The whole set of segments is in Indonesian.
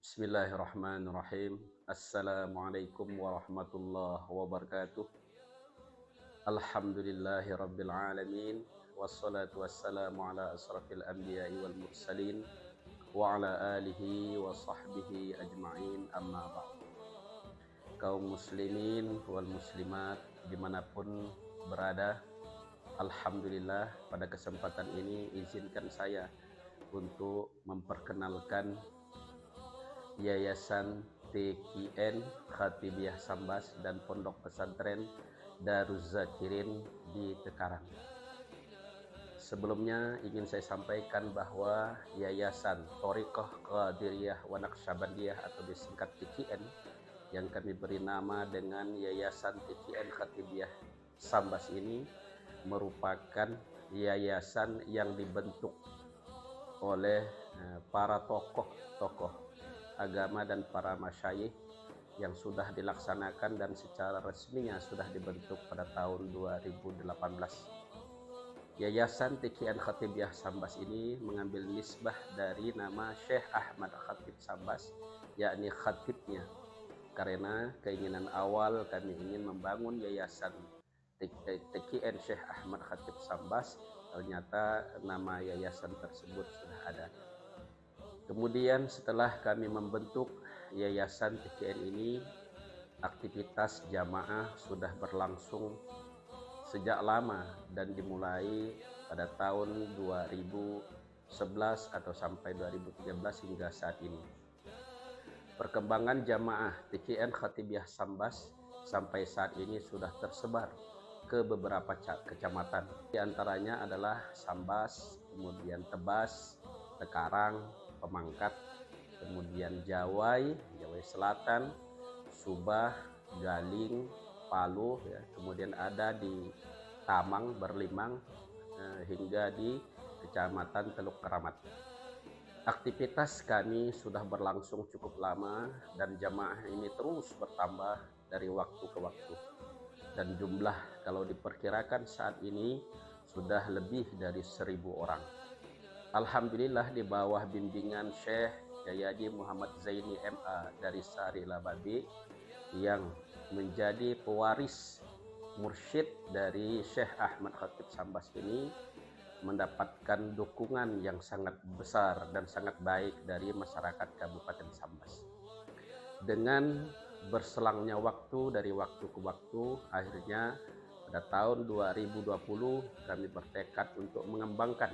Bismillahirrahmanirrahim. Assalamualaikum warahmatullahi wabarakatuh. Alhamdulillahi rabbil alamin. Wassalatu wassalamu ala asrafil anbiya'i wal mursalin wa ala alihi wa sahbihi ajma'in, amma ba'd. Kaum muslimin wal muslimat dimanapun berada, alhamdulillah pada kesempatan ini izinkan saya untuk memperkenalkan Yayasan TQN Khatibiyah Sambas dan Pondok Pesantren Daruz Zakirin di Tekarang. Sebelumnya ingin saya sampaikan bahwa Yayasan Thariqah Qadiriyah wa Naqsyabandiyah atau disingkat TQN yang kami beri nama dengan Yayasan TQN Khatibiyah Sambas ini merupakan yayasan yang dibentuk oleh para tokoh agama dan para masyayikh yang sudah dilaksanakan dan secara resminya sudah dibentuk pada tahun 2018. Yayasan TQN Khatibiyah Sambas ini mengambil nisbah dari nama Syekh Ahmad Khatib Sambas, yakni khatibnya, karena keinginan awal kami ingin membangun yayasan TQN Syekh Ahmad Khatib Sambas, ternyata nama yayasan tersebut sudah ada. Kemudian setelah kami membentuk yayasan TQN ini, aktivitas jamaah sudah berlangsung sejak lama dan dimulai pada tahun 2011 atau sampai 2013 hingga saat ini. Perkembangan jamaah TQN Khatibiyah Sambas sampai saat ini sudah tersebar ke beberapa kecamatan. Di antaranya adalah Sambas, kemudian Tebas, Tekarang, Pemangkat, kemudian Jawai Selatan, Subah, Galing, Palu, ya. Kemudian ada di Tamang, Berlimang, hingga di Kecamatan Teluk Keramat. Aktivitas kami sudah berlangsung cukup lama dan jamaah ini terus bertambah dari waktu ke waktu. Dan jumlah kalau diperkirakan saat ini sudah lebih dari 1.000 orang. Alhamdulillah di bawah bimbingan Syekh Jayadi Muhammad Zaini MA dari Sari Lababi yang menjadi pewaris mursyid dari Syekh Ahmad Khatib Sambas ini, mendapatkan dukungan yang sangat besar dan sangat baik dari masyarakat Kabupaten Sambas. Dengan berselangnya waktu dari waktu ke waktu, akhirnya pada tahun 2020 kami bertekad untuk mengembangkan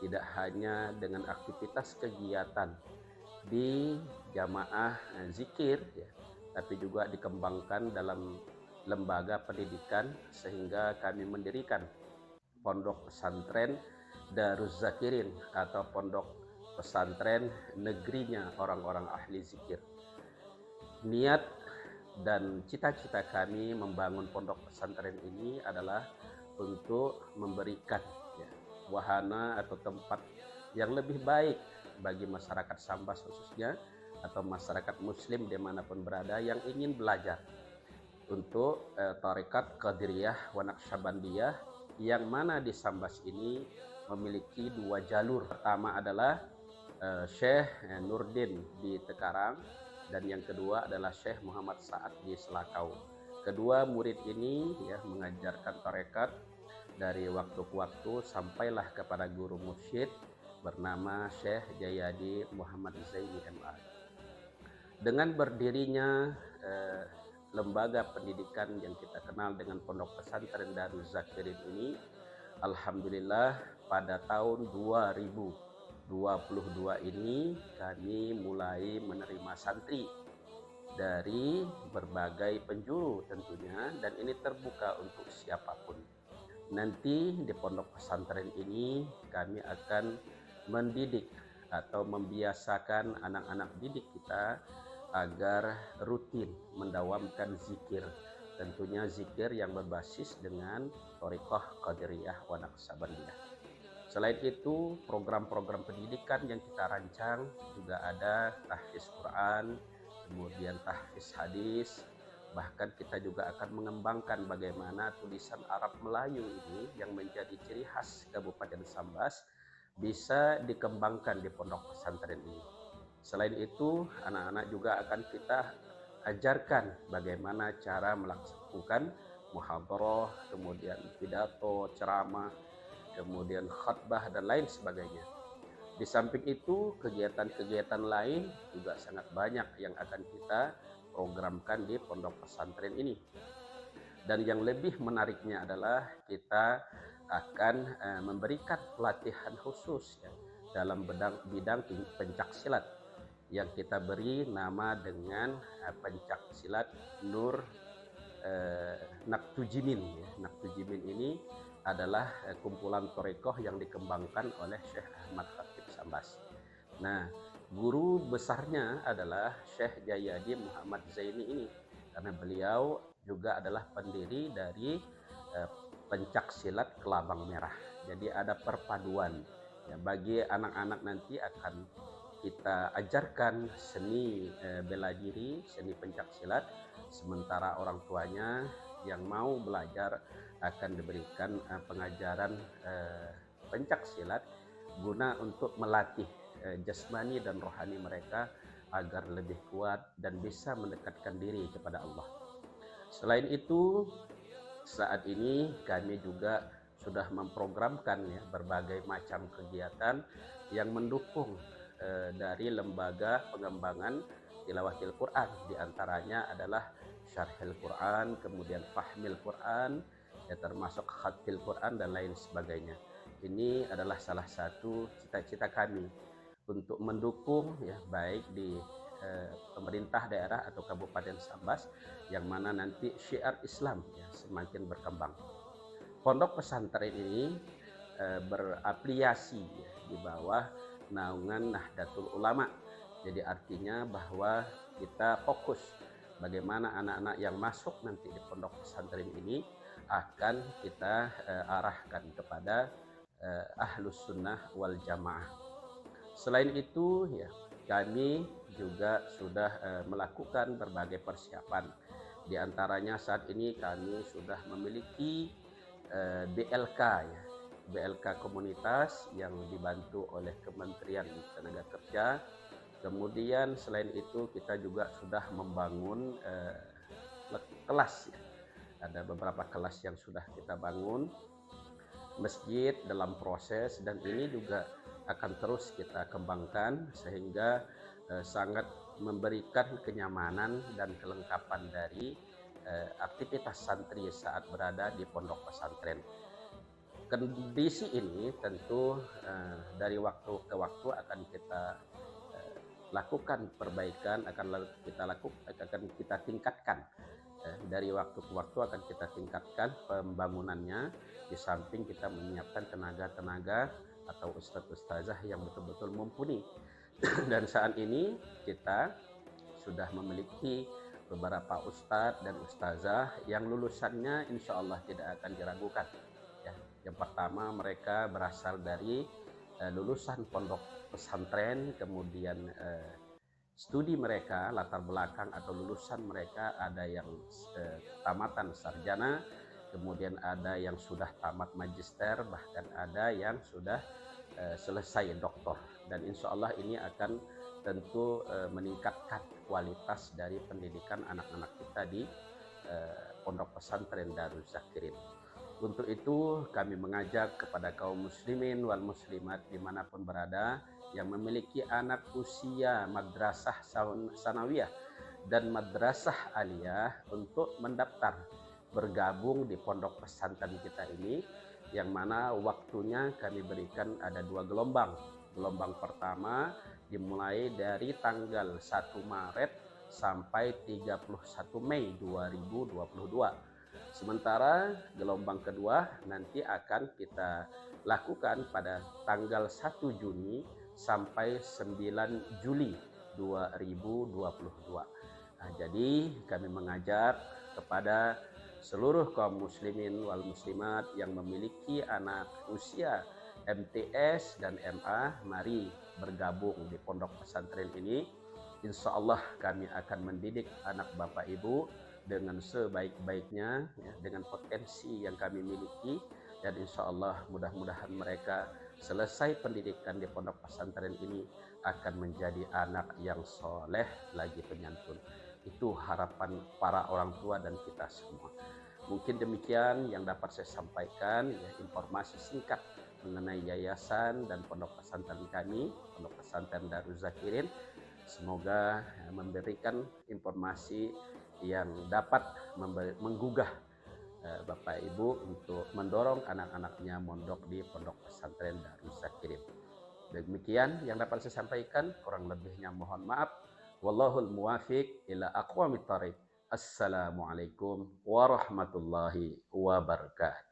tidak hanya dengan aktivitas kegiatan di jamaah zikir, ya, tapi juga dikembangkan dalam lembaga pendidikan, sehingga kami mendirikan Pondok Pesantren Daruz Zakirin atau Pondok Pesantren negerinya orang-orang ahli zikir. Niat dan cita-cita kami membangun pondok pesantren ini adalah untuk memberikan wahana atau tempat yang lebih baik bagi masyarakat Sambas khususnya, atau masyarakat muslim dimanapun berada yang ingin belajar untuk Tarekat Qadiriyah wa Naqsyabandiyah, yang mana di Sambas ini memiliki 2 jalur. Pertama adalah Syekh Nurdin di Tekarang, dan yang kedua adalah Syekh Muhammad Sa'ad di Selakau. Kedua murid ini mengajarkan tarekat dari waktu ke waktu sampailah kepada guru mursyid bernama Syekh Jayadi Muhammad Zaini MA. Dengan berdirinya lembaga pendidikan yang kita kenal dengan Pondok Pesantren Daruz Zakirin ini, alhamdulillah pada tahun 2022 ini kami mulai menerima santri dari berbagai penjuru tentunya, dan ini terbuka untuk siapapun. Nanti di pondok pesantren ini kami akan mendidik atau membiasakan anak-anak didik kita agar rutin mendawamkan zikir, tentunya zikir yang berbasis dengan Thariqah Qadiriyah wa Naqsyabandiyah. Selain itu, program-program pendidikan yang kita rancang juga ada tahfiz Quran, kemudian tahfiz hadis. Bahkan kita juga akan mengembangkan bagaimana tulisan Arab Melayu ini yang menjadi ciri khas Kabupaten Sambas bisa dikembangkan di pondok pesantren ini. Selain itu, anak-anak juga akan kita ajarkan bagaimana cara melakukan muhadharah, kemudian pidato, ceramah, kemudian khutbah dan lain sebagainya. Di samping itu, kegiatan-kegiatan lain juga sangat banyak yang akan kita programkan di pondok pesantren ini. Dan yang lebih menariknya adalah kita akan memberikan pelatihan khusus ya, dalam bidang pencak silat yang kita beri nama dengan pencak silat Nur Naktujimin. Ya. Naktujimin ini adalah kumpulan torekoh yang dikembangkan oleh Syekh Ahmad Khatib Sambas. Nah, guru besarnya adalah Syekh Jayadi Muhammad Zaini ini, karena beliau juga adalah pendiri dari pencak silat Kelabang Merah. Jadi ada perpaduan ya, bagi anak-anak nanti akan kita ajarkan seni bela diri, seni pencak silat, sementara orang tuanya yang mau belajar akan diberikan pengajaran pencak silat guna untuk melatih jasmani dan rohani mereka agar lebih kuat dan bisa mendekatkan diri kepada Allah. Selain itu, saat ini kami juga sudah memprogramkan ya, berbagai macam kegiatan yang mendukung dari lembaga pengembangan tilawatil Quran. Di antaranya adalah syarhil Quran, kemudian fahmil Quran, ya, termasuk khatil Quran dan lain sebagainya. Ini adalah salah satu cita-cita kami untuk mendukung ya, baik di pemerintah daerah atau Kabupaten Sambas, yang mana nanti syiar Islam ya, semakin berkembang. Pondok pesantren ini berafiliasi ya, di bawah naungan Nahdlatul Ulama. Jadi artinya bahwa kita fokus bagaimana anak-anak yang masuk nanti di pondok pesantren ini akan kita arahkan kepada Ahlus Sunnah wal Jamaah. Selain itu ya, kami juga sudah melakukan berbagai persiapan. Di antaranya saat ini kami sudah memiliki BLK ya, BLK komunitas yang dibantu oleh Kementerian Tenaga Kerja. Kemudian selain itu kita juga sudah membangun kelas ya. Ada beberapa kelas yang sudah kita bangun, masjid dalam proses, dan ini juga akan terus kita kembangkan sehingga sangat memberikan kenyamanan dan kelengkapan dari aktivitas santri saat berada di pondok pesantren. Kondisi ini tentu dari waktu ke waktu akan kita lakukan perbaikan, akan kita tingkatkan. Dari waktu ke waktu akan kita tingkatkan pembangunannya, di samping kita menyiapkan tenaga-tenaga atau ustadz-ustazah yang betul-betul mumpuni. Dan saat ini kita sudah memiliki beberapa ustadz dan ustazah yang lulusannya insya Allah tidak akan diragukan ya. Yang pertama, mereka berasal dari lulusan pondok pesantren, kemudian studi mereka, latar belakang atau lulusan mereka ada yang tamatan sarjana, kemudian ada yang sudah tamat magister, bahkan ada yang sudah selesai doktor. Dan insya Allah ini akan tentu meningkatkan kualitas dari pendidikan anak-anak kita di pondok pesantren Darul Zakirin. Untuk itu kami mengajak kepada kaum muslimin wal muslimat dimanapun berada yang memiliki anak usia madrasah sanawiyah dan madrasah aliyah untuk mendaftar bergabung di pondok pesantren kita ini, yang mana waktunya kami berikan ada 2 gelombang. Gelombang pertama dimulai dari tanggal 1 Maret sampai 31 Mei 2022. Sementara gelombang kedua nanti akan kita lakukan pada tanggal 1 Juni sampai 9 Juli 2022. Nah, jadi kami mengajak kepada seluruh kaum muslimin wal muslimat yang memiliki anak usia MTS dan MA, mari bergabung di pondok pesantren ini Insya Allah kami akan mendidik anak Bapak Ibu dengan sebaik-baiknya, ya, dengan potensi yang kami miliki, dan insya Allah mudah-mudahan mereka selesai pendidikan di pondok pesantren ini akan menjadi anak yang soleh lagi penyantun. Itu harapan para orang tua dan kita semua. Mungkin demikian yang dapat saya sampaikan, ya, informasi singkat mengenai yayasan dan pondok pesantren kami, pondok pesantren Darul Zakirin. Semoga memberikan informasi yang dapat menggugah Bapak Ibu untuk mendorong anak-anaknya mondok di pondok pesantren Darul Zakirin. Demikian yang dapat saya sampaikan, kurang lebihnya mohon maaf. Wallahul muwafiq ila aqwamit thariq. Assalamualaikum warahmatullahi wabarakatuh.